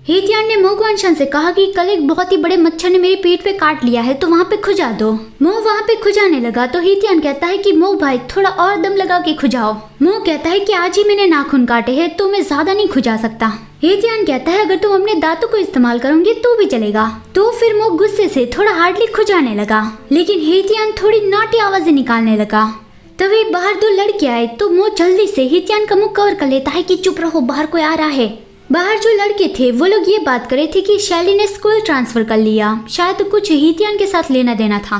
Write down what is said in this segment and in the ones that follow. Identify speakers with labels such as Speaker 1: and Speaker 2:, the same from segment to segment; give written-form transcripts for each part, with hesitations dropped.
Speaker 1: हेतियान ने मो को अनशन से कहा कि कल एक बहुत ही बड़े मच्छर ने मेरी पीठ पे काट लिया है, तो वहाँ पे खुजा दो। मो वहाँ पे खुजाने लगा तो हेतियान कहता है कि मो भाई थोड़ा और दम लगा के खुजाओ। मो कहता है कि आज ही मैंने नाखून काटे हैं तो मैं ज्यादा नहीं खुजा सकता। हेतियान कहता है अगर तुम अपने दांतों को इस्तेमाल करोगे तो भी चलेगा। तो फिर मो गुस्से से थोड़ा हार्डली खुजाने लगा, लेकिन हेतियान थोड़ी नाटी आवाजें निकालने लगा। तभी बाहर दो लड़के आए तो मो जल्दी से हेतियान का मुंह कवर कर लेता है कि चुप रहो, बाहर कोई आ रहा है। बाहर जो लड़के थे वो लोग ये बात कर रहे थे कि शैली ने स्कूल ट्रांसफर कर लिया, शायद कुछ हेतियान के साथ लेना देना था।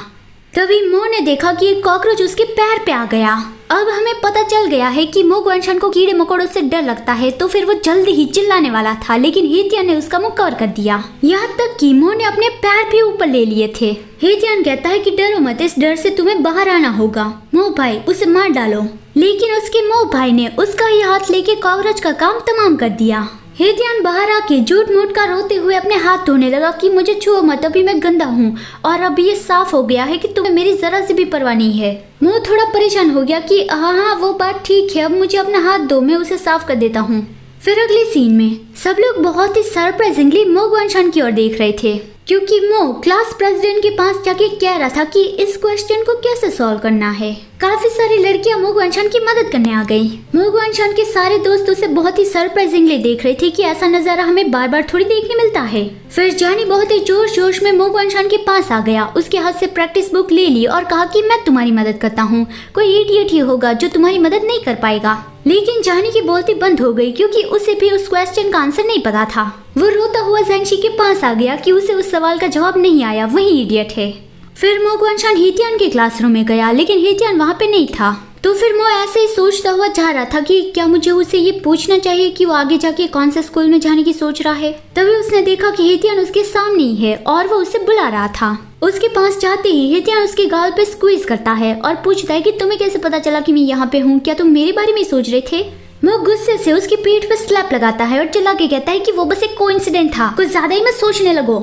Speaker 1: तभी मो ने देखा कि एक कॉकरोच उसके पैर पे आ गया। अब हमें पता चल गया है कि मो गुआनशान को कीड़े मकोड़ों से डर लगता है, तो फिर वो जल्दी ही चिल्लाने वाला था, लेकिन हेतियान ने उसका मुंह कवर कर दिया। यहाँ तक कि मो ने अपने पैर भी ऊपर ले लिए थे। हेतियान कहता है कि डरो मत, इस डर से तुम्हें बाहर आना होगा। मो भाई उसे मार डालो, लेकिन उसके मो भाई ने उसका ही हाथ लेके कॉकरोच का काम तमाम कर दिया। हेतियान बाहर आके झूठ मूठ का रोते हुए अपने हाथ धोने लगा कि मुझे छुओ मत, अभी मैं गंदा हूँ और अभी ये साफ हो गया है कि तुम्हें मेरी जरा से भी परवाह नहीं है। मो थोड़ा परेशान हो गया कि हाँ वो बात ठीक है, अब मुझे अपना हाथ दो, मैं उसे साफ कर देता हूँ। फिर अगले सीन में सब लोग बहुत ही सरप्राइजिंगली मो गुआनशान की ओर देख रहे थे, क्योंकि मो क्लास प्रेसिडेंट के पास जाके कह रहा था कि इस क्वेश्चन को कैसे सॉल्व करना है। काफी सारी लड़कियां मो गुआनशान की मदद करने आ गई। मो गुआनशान के सारे दोस्त उसे बहुत ही सरप्राइजिंगली देख रहे थे कि ऐसा नजारा हमें बार बार थोड़ी देखने मिलता है। फिर जानी बहुत ही जोश जोश में मो गुआनशान के पास आ गया, उसके हाथ से प्रैक्टिस बुक ले ली और कहा कि मैं तुम्हारी मदद करता हूँ, कोई इडियट ही होगा जो तुम्हारी मदद नहीं कर पाएगा। लेकिन जानी की बोलती बंद हो गई क्योंकि उसे भी उस क्वेश्चन का आंसर नहीं पता था। वो रोता हुआ ज़ेंगशी के पास आ गया कि उसे उस सवाल का जवाब नहीं आया, वही इडियट है। फिर मो गुआनशान हेतियान के क्लासरूम में गया, लेकिन हेतियान वहाँ पे नहीं था। तो फिर मो ऐसे ही सोचता हुआ जा रहा था कि क्या मुझे उसे ये पूछना चाहिए कि वो आगे जाके कौन से स्कूल में जाने की सोच रहा है। तभी उसने देखा कि हेतियान उसके सामने ही है और वो उसे बुला रहा था। उसके पास जाते ही हेतियान उसके गाल पे स्क्वीज करता है और पूछता है कि तुम्हें कैसे पता चला कि मैं यहाँ पे हूँ, क्या तुम मेरे बारे में सोच रहे थे। मो गुस्से से उसकी पीठ पे स्लैप लगाता है और चिल्ला के कहता है कि वो बस एक कोइंसिडेंट था, कुछ ज्यादा ही मत सोचने लगो।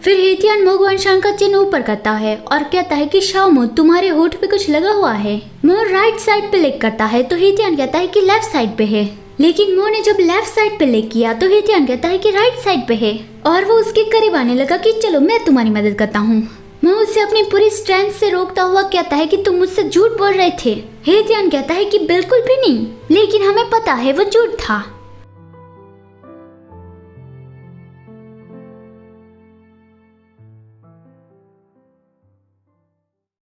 Speaker 1: फिर हेतियान मो गुआनशान का चिन्ह ऊपर करता है और कहता है कि शाओमो तुम्हारे होठ पे कुछ लगा हुआ है। मो राइट साइड पे लिक करता है तो हेतियान कहता है कि लेफ्ट साइड पे है, लेकिन मो ने जब लेफ्ट साइड पे लिक किया तो हेतियान कहता है कि राइट साइड पे है और वो उसके करीब आने लगा कि चलो मैं तुम्हारी मदद करता हूँ। मो उसे अपनी पूरी स्ट्रेंथ से रोकता हुआ कहता है कि तुम मुझसे झूठ बोल रहे थे। हेतियान कहता है कि बिल्कुल भी नहीं, लेकिन हमें पता है वो झूठ था।